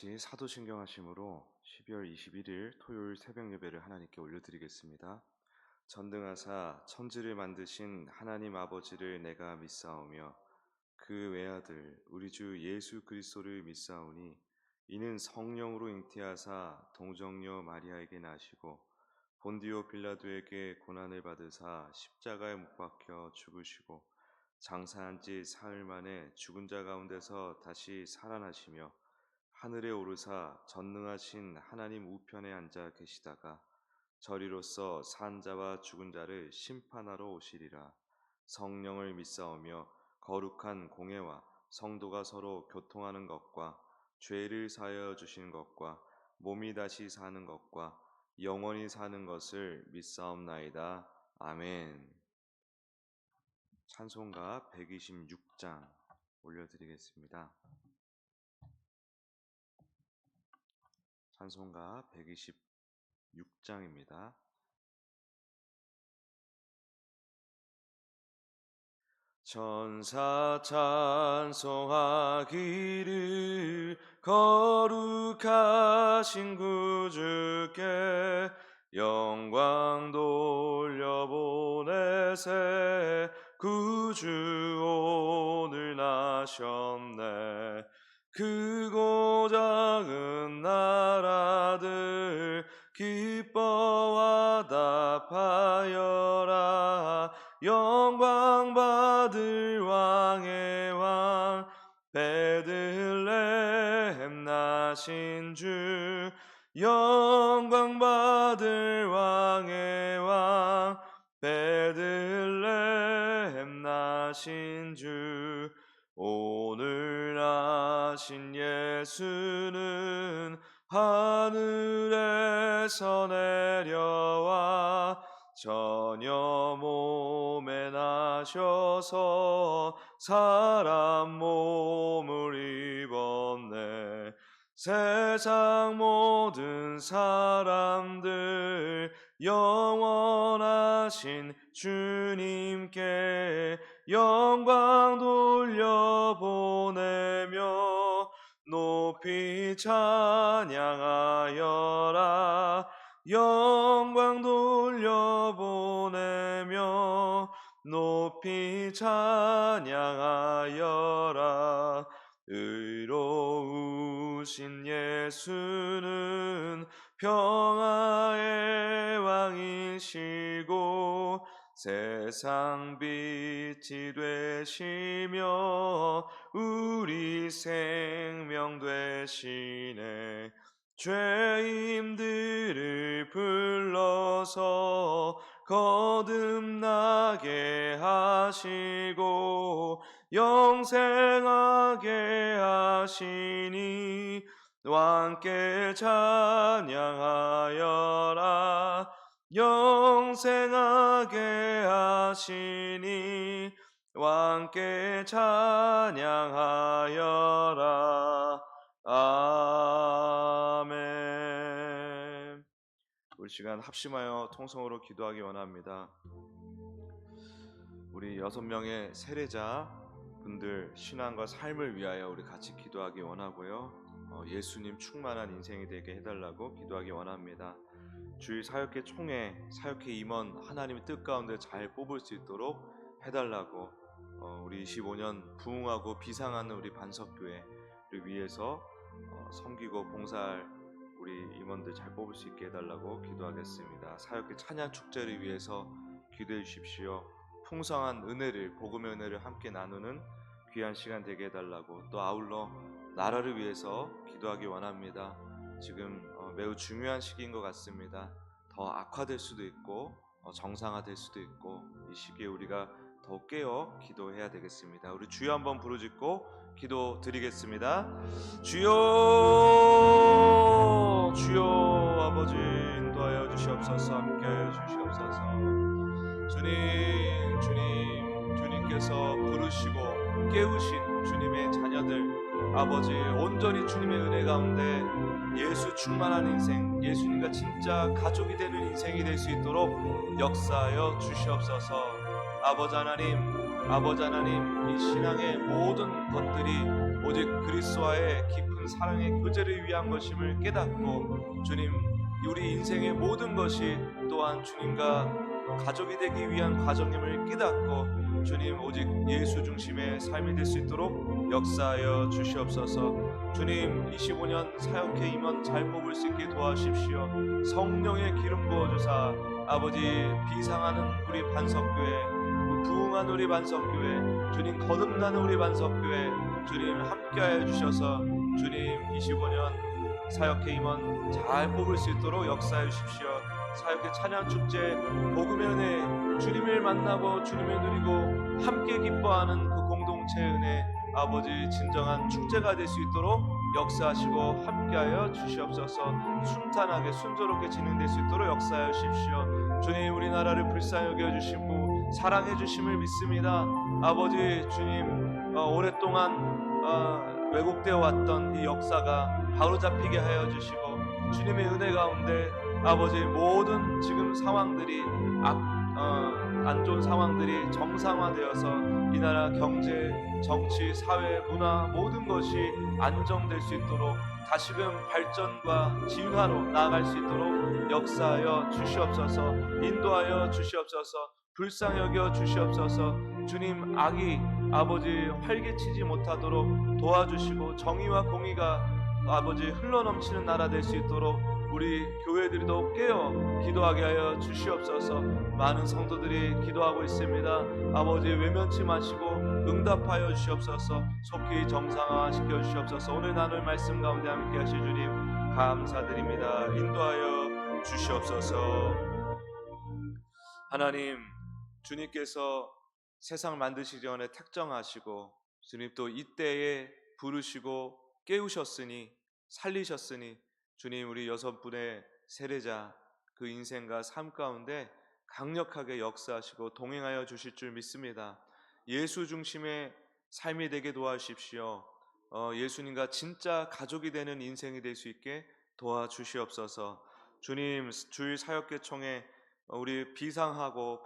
사도신경 하심으로 12월 21일 토요일 새벽 예배를 하나님께 올려드리겠습니다. 전등하사 천지를 만드신 하나님 아버지를 내가 믿사오며 그 외아들 우리 주 예수 그리스도를 믿사오니 이는 성령으로 잉태하사 동정녀 마리아에게 나시고 본디오 빌라도에게 고난을 받으사 십자가에 못 박혀 죽으시고 장사한 지 사흘 만에 죽은 자 가운데서 다시 살아나시며 하늘에 오르사 전능하신 하나님 우편에 앉아 계시다가 저리로서 산 자와 죽은 자를 심판하러 오시리라. 성령을 믿사오며 거룩한 공회와 성도가 서로 교통하는 것과 죄를 사하여 주시는 것과 몸이 다시 사는 것과 영원히 사는 것을 믿사옵나이다. 아멘. 찬송가 126장 올려드리겠습니다. 찬송가 126장입니다. 천사 찬송하기를 거룩하신 구주께 영광 돌려보내세. 구주 오늘 나셨네. 크고 작은 나라들 기뻐와 답하여라. 영광 받을 왕의 왕 베들레헴 나신 주. 영광 받을 왕의 왕 베들레헴 나신 주. 오늘 나신 예수는 하늘에서 내려와 처녀 몸에 나셔서 사람 몸을 입었네. 세상 모든 사람들 영원하신 주님께 영광 돌려보내며 높이 찬양하여라. 영광 돌려보내며 높이 찬양하여라. 의로우신 예수는 평화의 왕이시고 세상 빛이 되시며 우리 생명 되시네. 죄인들을 불러서 거듭나게 하시고 영생하게 하시니 왕께 찬양하여라. 영생하게 하시니 왕께 찬양하여라. 아멘. 우리 시간 합심하여 통성으로 기도하기 원합니다. 우리 6명의 세례자 분들 신앙과 삶을 위하여 우리 같이 기도하기 원하고요. 예수님 충만한 인생이 되게 해달라고 기도하기 원합니다. 주의 사역회 총회, 사역회 임원 하나님의 뜻 가운데 잘 뽑을 수 있도록 해달라고 우리 25년 부흥하고 비상하는 우리 반석교회를 위해서 섬기고 봉사할 우리 임원들 잘 뽑을 수 있게 해달라고 기도하겠습니다. 사역회 찬양 축제를 위해서 기도해 주십시오. 풍성한 은혜를, 복음의 은혜를 함께 나누는 귀한 시간 되게 해달라고, 또 아울러 나라를 위해서 기도하기 원합니다. 지금 매우 중요한 시기인 것 같습니다. 더 악화될 수도 있고 정상화될 수도 있고, 이 시기에 우리가 더욱 깨어 기도해야 되겠습니다. 우리 주여 한번 부르짖고 기도 드리겠습니다. 주여, 주여 아버지 인도하여 주시옵소서. 함께하여 주시옵소서. 주님께서 부르시고 깨우신 주님의 자녀들, 아버지 온전히 주님의 은혜 가운데 예수 충만한 인생, 예수님과 진짜 가족이 되는 인생이 될 수 있도록 역사하여 주시옵소서. 아버지 하나님, 이 신앙의 모든 것들이 오직 그리스도와의 깊은 사랑의 교제를 위한 것임을 깨닫고 주님 우리 인생의 모든 것이 또한 주님과 가족이 되기 위한 과정임을 깨닫고 주님 오직 예수 중심의 삶이 될 수 있도록 역사하여 주시옵소서. 주님 25년 사역회 임원 잘 뽑을 수 있게 도와주십시오. 성령의 기름 부어주사 아버지 비상하는 우리 반석교회, 부흥한 우리 반석교회, 주님 거듭나는 우리 반석교회 주님 함께하여 주셔서 주님 25년 사역회 임원 잘 뽑을 수 있도록 역사해 주십시오. 사역회 찬양축제 복음의 은혜 주님을 만나고 주님을 누리고 함께 기뻐하는 그 공동체의 은혜 아버지 진정한 축제가 될 수 있도록 역사하시고 함께하여 주시옵소서. 순탄하게 순조롭게 진행될 수 있도록 역사하여 주십시오. 주님 우리나라를 불쌍히 여겨주시고 사랑해 주심을 믿습니다. 아버지 주님 오랫동안 왜곡되어 왔던 이 역사가 바로잡히게 하여 주시고 주님의 은혜 가운데 아버지 모든 지금 상황들이 안 좋은 상황들이 정상화되어서 이 나라 경제, 정치, 사회, 문화 모든 것이 안정될 수 있도록 다시금 발전과 진화로 나아갈 수 있도록 역사하여 주시옵소서. 인도하여 주시옵소서. 불쌍히 여겨 주시옵소서. 주님 악이 아버지 활개치지 못하도록 도와주시고 정의와 공의가 아버지 흘러넘치는 나라 될 수 있도록 우리 교회들도 깨어 기도하게 하여 주시옵소서. 많은 성도들이 기도하고 있습니다. 아버지 외면치 마시고 응답하여 주시옵소서. 속히 정상화 시켜 주시옵소서. 오늘 나눌 말씀 가운데 함께 하실 주님 감사드립니다. 인도하여 주시옵소서. 하나님 주님께서 세상을 만드시기 전에 택정하시고 주님 또 이때에 부르시고 깨우셨으니 살리셨으니 주님 우리 6분의 세례자 그 인생과 삶 가운데 강력하게 역사하시고 동행하여 주실 줄 믿습니다. 예수 중심의 삶이 되게 도와주십시오. 예수님과 진짜 가족이 되는 인생이 될 수 있게 도와주시옵소서. 주님 주일 사역계 총회 우리 비상하고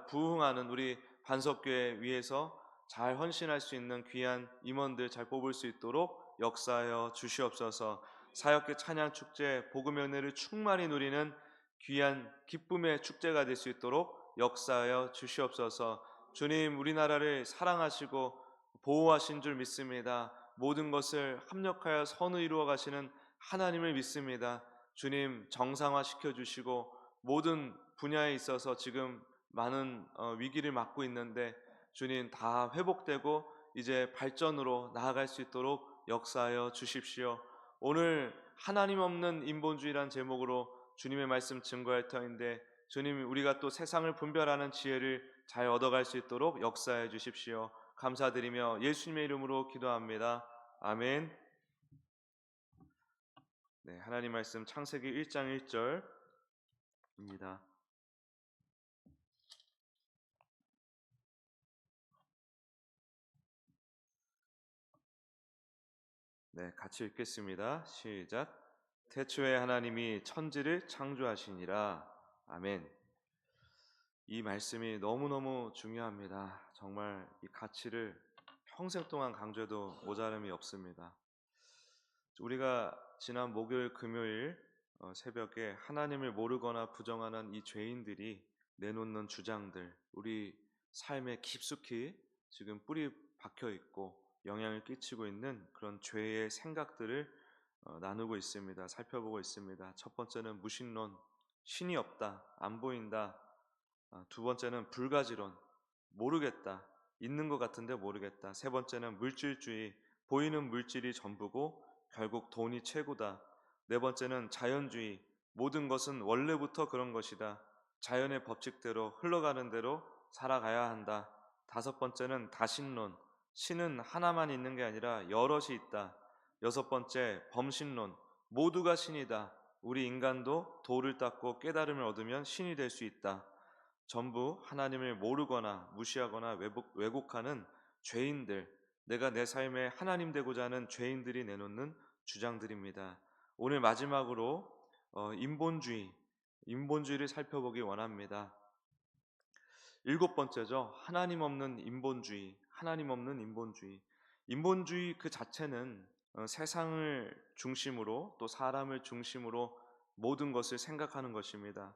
부흥하는 우리 반석교회 위해서 잘 헌신할 수 있는 귀한 임원들 잘 뽑을 수 있도록 역사하여 주시옵소서. 사역계 찬양축제 복음의 은혜를 충만히 누리는 귀한 기쁨의 축제가 될 수 있도록 역사하여 주시옵소서. 주님 우리나라를 사랑하시고 보호하신 줄 믿습니다. 모든 것을 합력하여 선을 이루어 가시는 하나님을 믿습니다. 주님 정상화시켜 주시고 모든 분야에 있어서 지금 많은 위기를 맞고 있는데 주님 다 회복되고 이제 발전으로 나아갈 수 있도록 역사하여 주십시오. 오늘 하나님 없는 인본주의란 제목으로 주님의 말씀 증거할 터인데 주님 우리가 또 세상을 분별하는 지혜를 잘 얻어갈 수 있도록 역사해 주십시오. 감사드리며 예수님의 이름으로 기도합니다. 아멘. 네, 하나님 말씀 창세기 1장 1절입니다. 네, 같이 읽겠습니다. 시작. 태초에 하나님이 천지를 창조하시니라. 아멘. 이 말씀이 너무너무 중요합니다. 정말 이 가치를 평생 동안 강조해도 모자람이 없습니다. 우리가 지난 목요일, 금요일 새벽에 하나님을 모르거나 부정하는 이 죄인들이 내놓는 주장들, 우리 삶에 깊숙이 지금 뿌리 박혀 있고 영향을 끼치고 있는 그런 죄의 생각들을 나누고 있습니다. 살펴보고 있습니다. 첫 번째는 무신론, 신이 없다, 안 보인다. 두 번째는 불가지론, 모르겠다, 있는 것 같은데 모르겠다. 세 번째는 물질주의, 보이는 물질이 전부고 결국 돈이 최고다. 네 번째는 자연주의, 모든 것은 원래부터 그런 것이다. 자연의 법칙대로 흘러가는 대로 살아가야 한다. 다섯 번째는 다신론, 신은 하나만 있는 게 아니라 여럿이 있다. 여섯 번째 범신론, 모두가 신이다. 우리 인간도 도를 닦고 깨달음을 얻으면 신이 될 수 있다. 전부 하나님을 모르거나 무시하거나 왜곡하는 죄인들, 내가 내 삶에 하나님 되고자 하는 죄인들이 내놓는 주장들입니다. 오늘 마지막으로 인본주의를 살펴보기 원합니다. 일곱 번째죠. 하나님 없는 인본주의. 인본주의 그 자체는 세상을 중심으로 또 사람을 중심으로 모든 것을 생각하는 것입니다.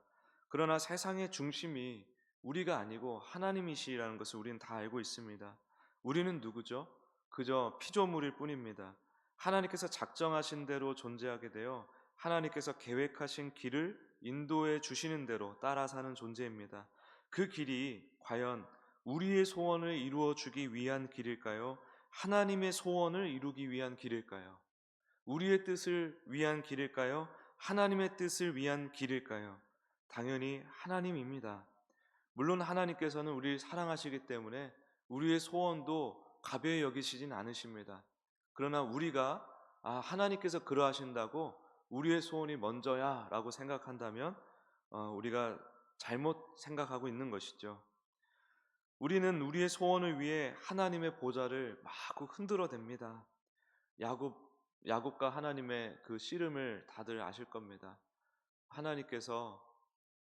그러나 세상의 중심이 우리가 아니고 하나님이시라는 것을 우리는 다 알고 있습니다. 우리는 누구죠? 그저 피조물일 뿐입니다. 하나님께서 작정하신 대로 존재하게 되어 하나님께서 계획하신 길을 인도해 주시는 대로 따라 사는 존재입니다. 그 길이 과연 우리의 소원을 이루어 주기 위한 길일까요? 하나님의 소원을 이루기 위한 길일까요? 우리의 뜻을 위한 길일까요? 하나님의 뜻을 위한 길일까요? 당연히 하나님입니다. 물론 하나님께서는 우리를 사랑하시기 때문에 우리의 소원도 가벼이 여기시진 않으십니다. 그러나 우리가 하나님께서 그러하신다고 우리의 소원이 먼저야 라고 생각한다면 우리가 잘못 생각하고 있는 것이죠. 우리는 우리의 소원을 위해 하나님의 보좌를 마구 흔들어댑니다. 야곱과 하나님의 그 씨름을 다들 아실 겁니다. 하나님께서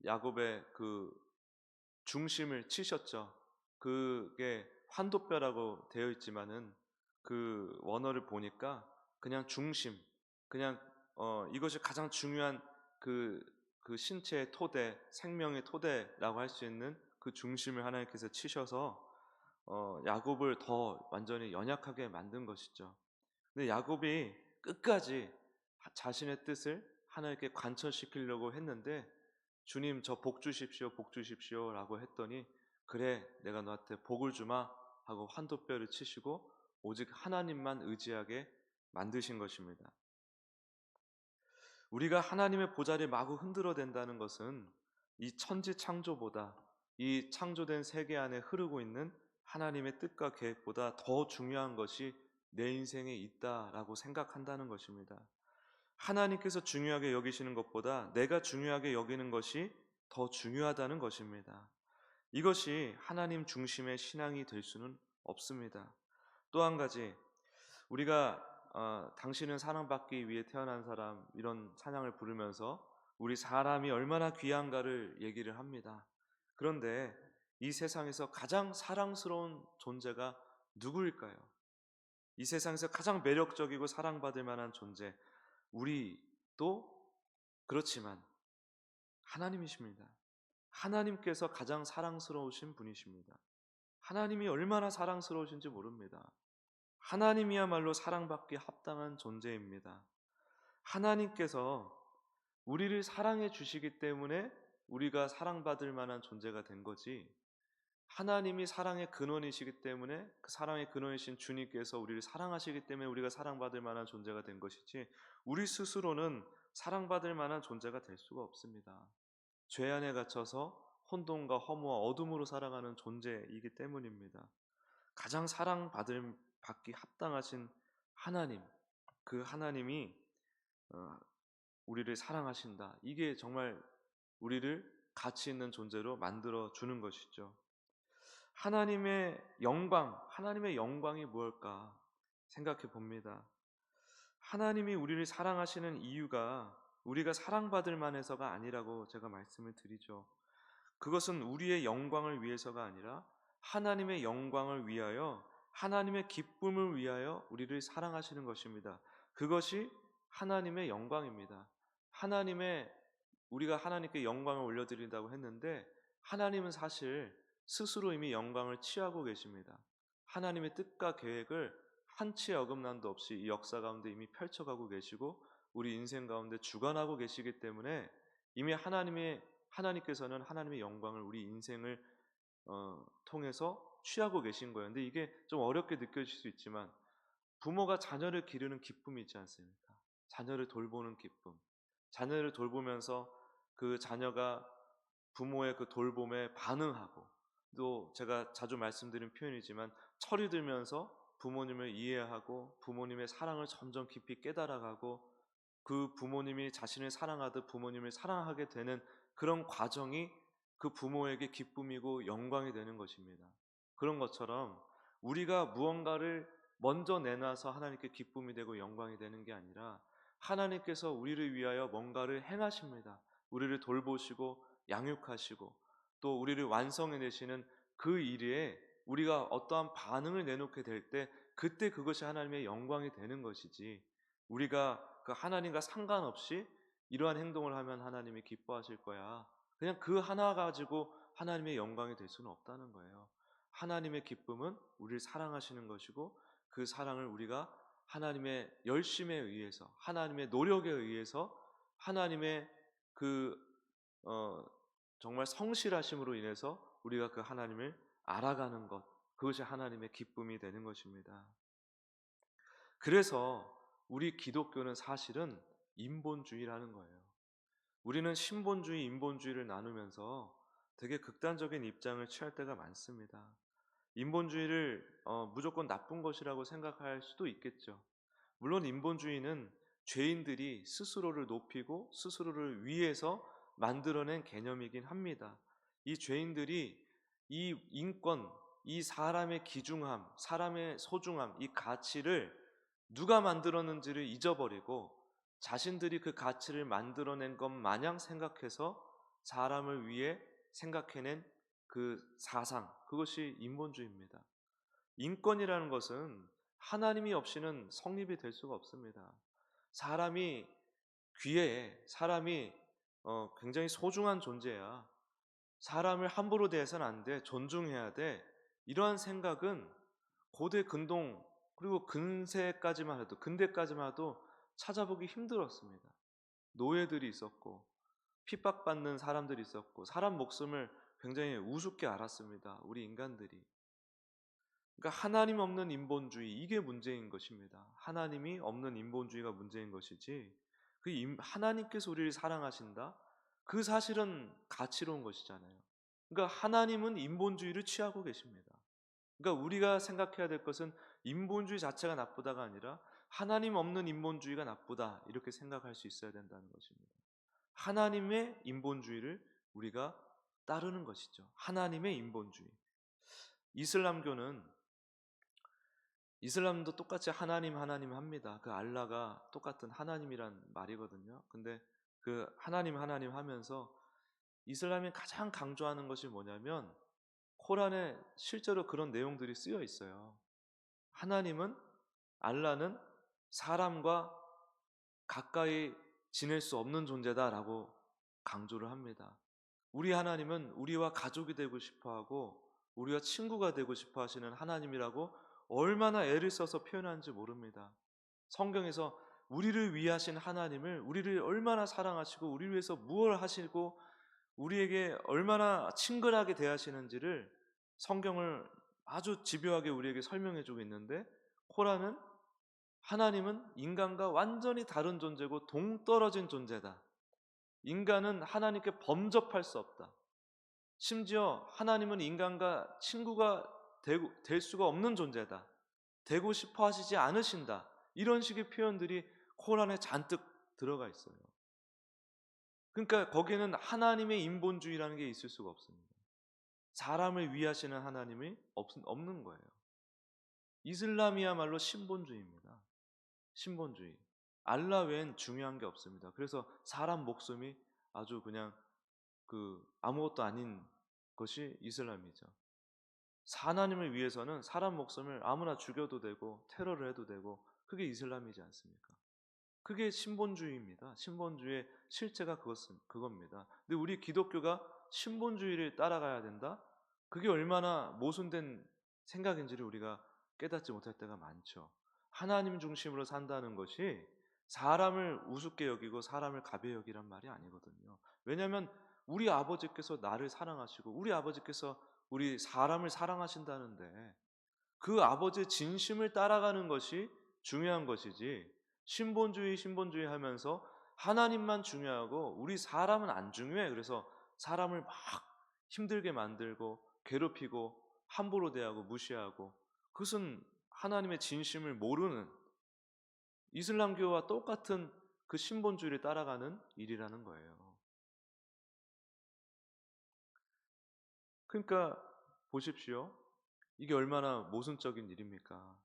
야곱의 그 중심을 치셨죠. 그게 환도뼈라고 되어 있지만은 그 원어를 보니까 그냥 중심, 그냥 이것이 가장 중요한 그, 그 신체의 토대, 생명의 토대라고 할 수 있는 그 중심을 하나님께서 치셔서 야곱을 더 완전히 연약하게 만든 것이죠. 근데 야곱이 끝까지 자신의 뜻을 하나님께 관철시키려고 했는데 주님 저 복 주십시오, 복 주십시오 라고 했더니 그래 내가 너한테 복을 주마 하고 환도뼈를 치시고 오직 하나님만 의지하게 만드신 것입니다. 우리가 하나님의 보좌를 마구 흔들어댄다는 것은 이 천지 창조보다 이 창조된 세계 안에 흐르고 있는 하나님의 뜻과 계획보다 더 중요한 것이 내 인생에 있다라고 생각한다는 것입니다. 하나님께서 중요하게 여기시는 것보다 내가 중요하게 여기는 것이 더 중요하다는 것입니다. 이것이 하나님 중심의 신앙이 될 수는 없습니다. 또 한 가지, 우리가 당신은 사랑받기 위해 태어난 사람 이런 찬양을 부르면서 우리 사람이 얼마나 귀한가를 얘기를 합니다. 그런데 이 세상에서 가장 사랑스러운 존재가 누구일까요? 이 세상에서 가장 매력적이고 사랑받을 만한 존재, 우리도 그렇지만 하나님이십니다. 하나님께서 가장 사랑스러우신 분이십니다. 하나님이 얼마나 사랑스러우신지 모릅니다. 하나님이야말로 사랑받기 합당한 존재입니다. 하나님께서 우리를 사랑해 주시기 때문에 우리가 사랑받을 만한 존재가 된 거지, 하나님이 사랑의 근원이시기 때문에 그 사랑의 근원이신 주님께서 우리를 사랑하시기 때문에 우리가 사랑받을 만한 존재가 된 것이지 우리 스스로는 사랑받을 만한 존재가 될 수가 없습니다. 죄 안에 갇혀서 혼돈과 허무와 어둠으로 살아가는 존재이기 때문입니다. 가장 받기 합당하신 하나님, 그 하나님이 우리를 사랑하신다. 이게 정말 우리를 가치 있는 존재로 만들어 주는 것이죠. 하나님의 영광이 무엇일까 생각해 봅니다. 하나님이 우리를 사랑하시는 이유가 우리가 사랑받을 만해서가 아니라고 제가 말씀을 드리죠. 그것은 우리의 영광을 위해서가 아니라 하나님의 영광을 위하여, 하나님의 기쁨을 위하여 우리를 사랑하시는 것입니다. 그것이 하나님의 영광입니다. 우리가 하나님께 영광을 올려드린다고 했는데 하나님은 사실 스스로 이미 영광을 취하고 계십니다. 하나님의 뜻과 계획을 한치의 어긋남도 없이 이 역사 가운데 이미 펼쳐가고 계시고 우리 인생 가운데 주관하고 계시기 때문에 이미 하나님께서는 하나님의 영광을 우리 인생을 통해서 취하고 계신 거예요. 근데 이게 좀 어렵게 느껴질 수 있지만 부모가 자녀를 기르는 기쁨이 있지 않습니까? 자녀를 돌보는 기쁨. 자녀를 돌보면서 그 자녀가 부모의 그 돌봄에 반응하고, 또 제가 자주 말씀드린 표현이지만 철이 들면서 부모님을 이해하고 부모님의 사랑을 점점 깊이 깨달아가고 그 부모님이 자신을 사랑하듯 부모님을 사랑하게 되는 그런 과정이 그 부모에게 기쁨이고 영광이 되는 것입니다. 그런 것처럼 우리가 무언가를 먼저 내놔서 하나님께 기쁨이 되고 영광이 되는 게 아니라 하나님께서 우리를 위하여 뭔가를 행하십니다. 우리를 돌보시고 양육하시고 또 우리를 완성해 내시는 그 일에 우리가 어떠한 반응을 내놓게 될 때 그때 그것이 하나님의 영광이 되는 것이지, 우리가 그 하나님과 상관없이 이러한 행동을 하면 하나님이 기뻐하실 거야, 그냥 그 하나 가지고 하나님의 영광이 될 수는 없다는 거예요. 하나님의 기쁨은 우리를 사랑하시는 것이고, 그 사랑을 우리가 하나님의 열심에 의해서, 하나님의 노력에 의해서, 하나님의 그 정말 성실하심으로 인해서 우리가 그 하나님을 알아가는 것, 그것이 하나님의 기쁨이 되는 것입니다. 그래서 우리 기독교는 사실은 인본주의라는 거예요. 우리는 신본주의, 인본주의를 나누면서 되게 극단적인 입장을 취할 때가 많습니다. 인본주의를 무조건 나쁜 것이라고 생각할 수도 있겠죠. 물론 인본주의는 죄인들이 스스로를 높이고 스스로를 위해서 만들어낸 개념이긴 합니다. 이 죄인들이 이 인권, 이 사람의 귀중함, 사람의 소중함, 이 가치를 누가 만들었는지를 잊어버리고 자신들이 그 가치를 만들어낸 것 마냥 생각해서 사람을 위해 생각해낸 그 사상, 그것이 인본주의입니다. 인권이라는 것은 하나님이 없이는 성립이 될 수가 없습니다. 사람이 귀해, 사람이 굉장히 소중한 존재야. 사람을 함부로 대해서는 안 돼, 존중해야 돼. 이러한 생각은 고대 근동, 그리고 근세까지만 해도, 근대까지만 해도 찾아보기 힘들었습니다. 노예들이 있었고 핍박받는 사람들이 있었고, 사람 목숨을 굉장히 우습게 알았습니다, 우리 인간들이. 그러니까 하나님 없는 인본주의, 이게 문제인 것입니다. 하나님이 없는 인본주의가 문제인 것이지, 하나님께서 우리를 사랑하신다, 그 사실은 가치로운 것이잖아요. 그러니까 하나님은 인본주의를 취하고 계십니다. 그러니까 우리가 생각해야 될 것은 인본주의 자체가 나쁘다가 아니라 하나님 없는 인본주의가 나쁘다, 이렇게 생각할 수 있어야 된다는 것입니다. 하나님의 인본주의를 우리가 따르는 것이죠. 하나님의 인본주의. 이슬람도 똑같이 하나님 합니다. 그 알라가 똑같은 하나님이란 말이거든요. 근데 그 하나님 하면서 이슬람이 가장 강조하는 것이 뭐냐면, 코란에 실제로 그런 내용들이 쓰여 있어요. 하나님은, 알라는 사람과 가까이 지낼 수 없는 존재다라고 강조를 합니다. 우리 하나님은 우리와 가족이 되고 싶어하고 우리와 친구가 되고 싶어 하시는 하나님이라고 얼마나 애를 써서 표현하는지 모릅니다. 성경에서 우리를 위하신 하나님을, 우리를 얼마나 사랑하시고 우리를 위해서 무엇을 하시고 우리에게 얼마나 친근하게 대하시는지를 성경을 아주 집요하게 우리에게 설명해주고 있는데, 코란은 하나님은 인간과 완전히 다른 존재고 동떨어진 존재다. 인간은 하나님께 범접할 수 없다. 심지어 하나님은 인간과 친구가 될 수가 없는 존재다. 되고 싶어 하시지 않으신다. 이런 식의 표현들이 코란에 잔뜩 들어가 있어요. 그러니까 거기에는 하나님의 인본주의라는 게 있을 수가 없습니다. 사람을 위하시는 하나님이 없는 거예요. 이슬람이야말로 신본주의입니다. 신본주의. 알라 외엔 중요한 게 없습니다. 그래서 사람 목숨이 아주 그냥 아무것도 아닌 것이 이슬람이죠. 하나님을 위해서는 사람 목숨을 아무나 죽여도 되고 테러를 해도 되고, 그게 이슬람이지 않습니까? 그게 신본주의입니다. 신본주의의 실제가 그겁니다. 근데 우리 기독교가 신본주의를 따라가야 된다? 그게 얼마나 모순된 생각인지를 우리가 깨닫지 못할 때가 많죠. 하나님 중심으로 산다는 것이 사람을 우습게 여기고 사람을 가벼이 여기란 말이 아니거든요. 왜냐하면 우리 아버지께서 나를 사랑하시고 우리 아버지께서 우리 사람을 사랑하신다는데, 그 아버지의 진심을 따라가는 것이 중요한 것이지, 신본주의 하면서 하나님만 중요하고 우리 사람은 안 중요해, 그래서 사람을 막 힘들게 만들고 괴롭히고 함부로 대하고 무시하고, 그것은 하나님의 진심을 모르는, 이슬람교와 똑같은 그 신본주의를 따라가는 일이라는 거예요. 그러니까 보십시오. 이게 얼마나 모순적인 일입니까?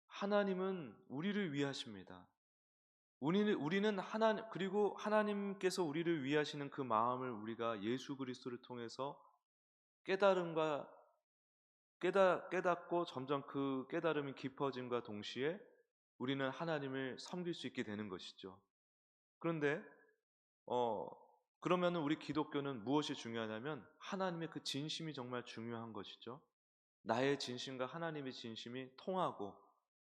하나님은 우리를 위하십니다. 우리는 그리고 하나님께서 우리를 위하시는 그 마음을 우리가 예수 그리스도를 통해서 깨달음과 깨닫고 점점 그 깨달음이 깊어짐과 동시에 우리는 하나님을 섬길 수 있게 되는 것이죠. 그런데 그러면은 우리 기독교는 무엇이 중요하냐면 하나님의 그 진심이 정말 중요한 것이죠. 나의 진심과 하나님의 진심이 통하고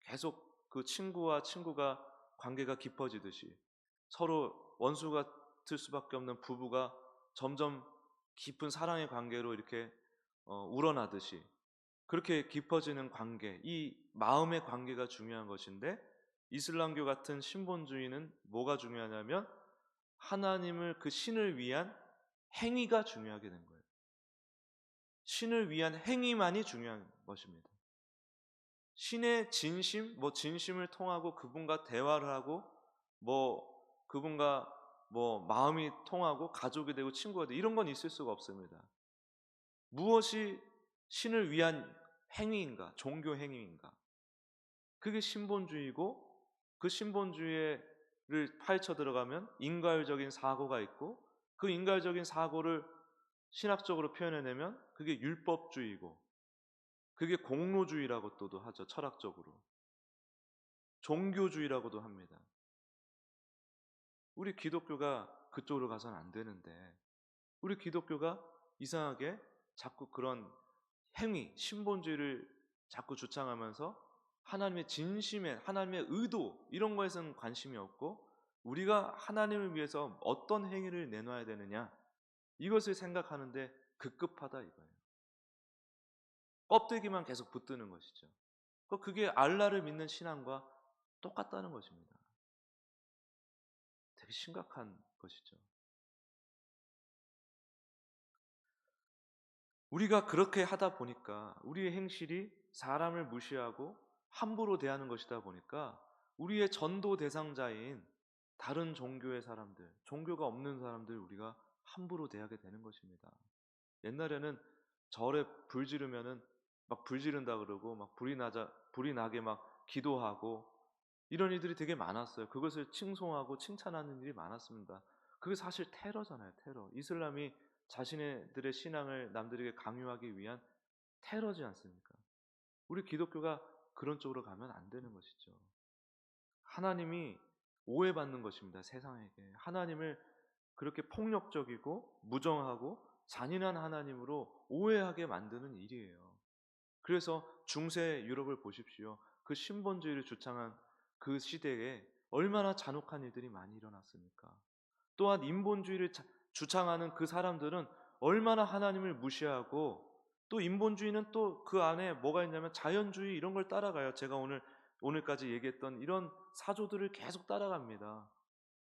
계속 그 친구가 관계가 깊어지듯이 서로 원수 같을 수밖에 없는 부부가 점점 깊은 사랑의 관계로 이렇게 우러나듯이 그렇게 깊어지는 관계, 이 마음의 관계가 중요한 것인데 이슬람교 같은 신본주의는 뭐가 중요하냐면 하나님을 그 신을 위한 행위가 중요하게 된 거예요. 신을 위한 행위만이 중요한 것입니다. 신의 진심, 진심을 통하고 그분과 대화를 하고 그분과 마음이 통하고 가족이 되고 친구가 되고 이런 건 있을 수가 없습니다. 무엇이 신을 위한 행위인가? 종교 행위인가? 그게 신본주의고 그 신본주의를 파헤쳐 들어가면 인과율적인 사고가 있고 그 인과율적인 사고를 신학적으로 표현해내면 그게 율법주의고 그게 공로주의라고 또도 하죠. 철학적으로. 종교주의라고도 합니다. 우리 기독교가 그쪽으로 가서는 안 되는데 우리 기독교가 이상하게 자꾸 그런 행위, 신본주의를 자꾸 주창하면서 하나님의 진심에 하나님의 의도 이런 거에서는 관심이 없고 우리가 하나님을 위해서 어떤 행위를 내놔야 되느냐 이것을 생각하는데 급급하다 이거예요. 껍데기만 계속 붙드는 것이죠. 그게 알라를 믿는 신앙과 똑같다는 것입니다. 되게 심각한 것이죠. 우리가 그렇게 하다 보니까 우리의 행실이 사람을 무시하고 함부로 대하는 것이다 보니까 우리의 전도 대상자인 다른 종교의 사람들, 종교가 없는 사람들 우리가 함부로 대하게 되는 것입니다. 옛날에는 절에 불 지르면은 막 불 지른다 그러고 막 불이 나게 막 기도하고 이런 일들이 되게 많았어요. 그것을 칭송하고 칭찬하는 일이 많았습니다. 그게 사실 테러잖아요, 테러. 이슬람이 자신들의 신앙을 남들에게 강요하기 위한 테러지 않습니까? 우리 기독교가 그런 쪽으로 가면 안 되는 것이죠. 하나님이 오해받는 것입니다, 세상에게. 하나님을 그렇게 폭력적이고 무정하고 잔인한 하나님으로 오해하게 만드는 일이에요. 그래서 중세 유럽을 보십시오. 그 신본주의를 주창한 그 시대에 얼마나 잔혹한 일들이 많이 일어났습니까? 또한 인본주의를 주창하는 그 사람들은 얼마나 하나님을 무시하고 또 인본주의는 또 그 안에 뭐가 있냐면 자연주의 이런 걸 따라가요. 제가 오늘까지 얘기했던 이런 사조들을 계속 따라갑니다.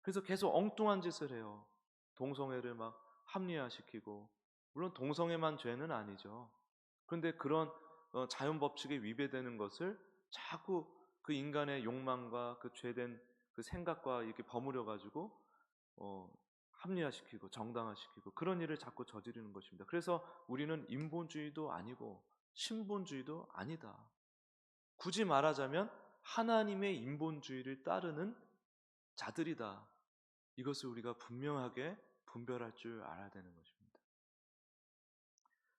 그래서 계속 엉뚱한 짓을 해요. 동성애를 막 합리화시키고 물론 동성애만 죄는 아니죠. 그런데 그런 자연 법칙에 위배되는 것을 자꾸 그 인간의 욕망과 그 죄된 그 생각과 이렇게 버무려 가지고 합리화시키고 정당화시키고 그런 일을 자꾸 저지르는 것입니다. 그래서 우리는 인본주의도 아니고 신본주의도 아니다. 굳이 말하자면 하나님의 인본주의를 따르는 자들이다. 이것을 우리가 분명하게 분별할 줄 알아야 되는 것입니다.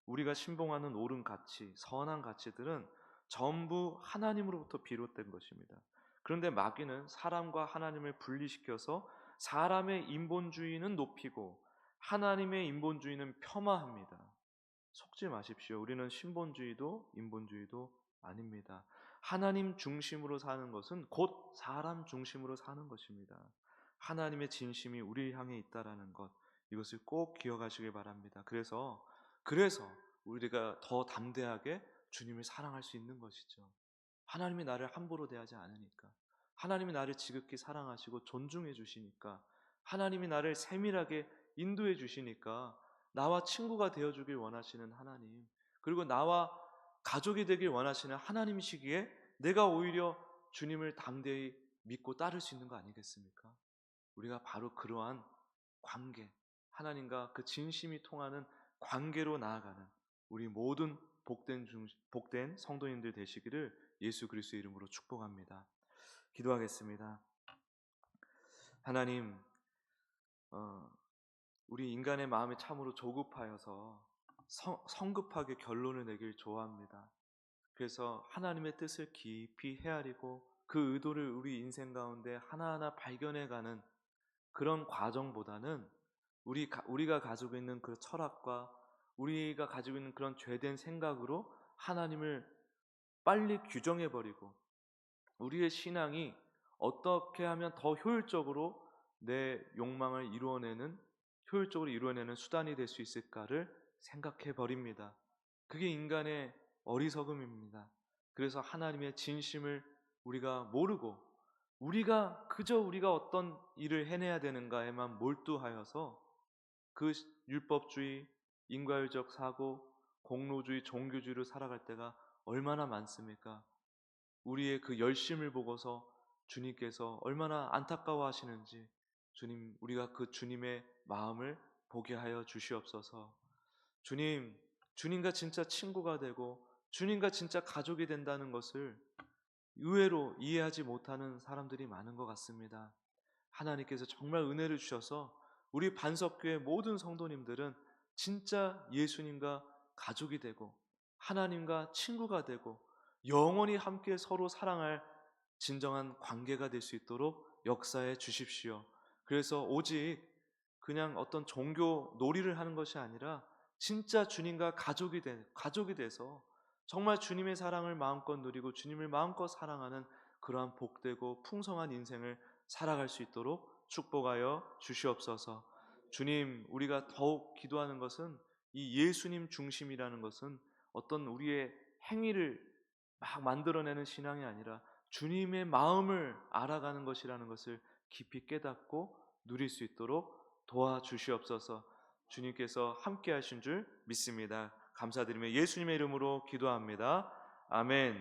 우리가 신봉하는 옳은 가치, 선한 가치들은 전부 하나님으로부터 비롯된 것입니다. 그런데 마귀는 사람과 하나님을 분리시켜서 사람의 인본주의는 높이고 하나님의 인본주의는 폄하합니다. 속지 마십시오. 우리는 신본주의도 인본주의도 아닙니다. 하나님 중심으로 사는 것은 곧 사람 중심으로 사는 것입니다. 하나님의 진심이 우리 향해 있다라는 것, 이것을 꼭 기억하시길 바랍니다. 그래서 우리가 더 담대하게 주님을 사랑할 수 있는 것이죠. 하나님이 나를 함부로 대하지 않으니까, 하나님이 나를 지극히 사랑하시고 존중해 주시니까, 하나님이 나를 세밀하게 인도해 주시니까 나와 친구가 되어주길 원하시는 하나님, 그리고 나와 가족이 되길 원하시는 하나님이시기에 내가 오히려 주님을 담대히 믿고 따를 수 있는 거 아니겠습니까? 우리가 바로 그러한 관계, 하나님과 그 진심이 통하는 관계로 나아가는 우리 모든 복된 성도님들 되시기를 예수 그리스도의 이름으로 축복합니다. 기도하겠습니다. 하나님, 우리 인간의 마음이 참으로 조급하여서 성급하게 결론을 내길 좋아합니다. 그래서 하나님의 뜻을 깊이 헤아리고 그 의도를 우리 인생 가운데 하나하나 발견해가는 그런 과정보다는 우리가 가지고 있는 그 철학과 우리가 가지고 있는 그런 죄된 생각으로 하나님을 빨리 규정해버리고 우리의 신앙이 어떻게 하면 더 효율적으로 내 욕망을 효율적으로 이루어내는 수단이 될 수 있을까를 생각해 버립니다. 그게 인간의 어리석음입니다. 그래서 하나님의 진심을 우리가 모르고 우리가 어떤 일을 해내야 되는가에만 몰두하여서 그 율법주의, 인과율적 사고, 공로주의, 종교주의로 살아갈 때가 얼마나 많습니까? 우리의 그 열심을 보고서 주님께서 얼마나 안타까워하시는지 주님, 우리가 그 주님의 마음을 보게 하여 주시옵소서. 주님과 진짜 친구가 되고 주님과 진짜 가족이 된다는 것을 의외로 이해하지 못하는 사람들이 많은 것 같습니다. 하나님께서 정말 은혜를 주셔서 우리 반석교회 모든 성도님들은 진짜 예수님과 가족이 되고 하나님과 친구가 되고 영원히 함께 서로 사랑할 진정한 관계가 될 수 있도록 역사해 주십시오. 그래서 오직 그냥 어떤 종교 놀이를 하는 것이 아니라 진짜 주님과 가족이 돼서 정말 주님의 사랑을 마음껏 누리고 주님을 마음껏 사랑하는 그러한 복되고 풍성한 인생을 살아갈 수 있도록 축복하여 주시옵소서. 주님, 우리가 더욱 기도하는 것은 이 예수님 중심이라는 것은 어떤 우리의 행위를 막 만들어내는 신앙이 아니라 주님의 마음을 알아가는 것이라는 것을 깊이 깨닫고 누릴 수 있도록 도와주시옵소서. 주님께서 함께 하신 줄 믿습니다. 감사드리며 예수님의 이름으로 기도합니다. 아멘.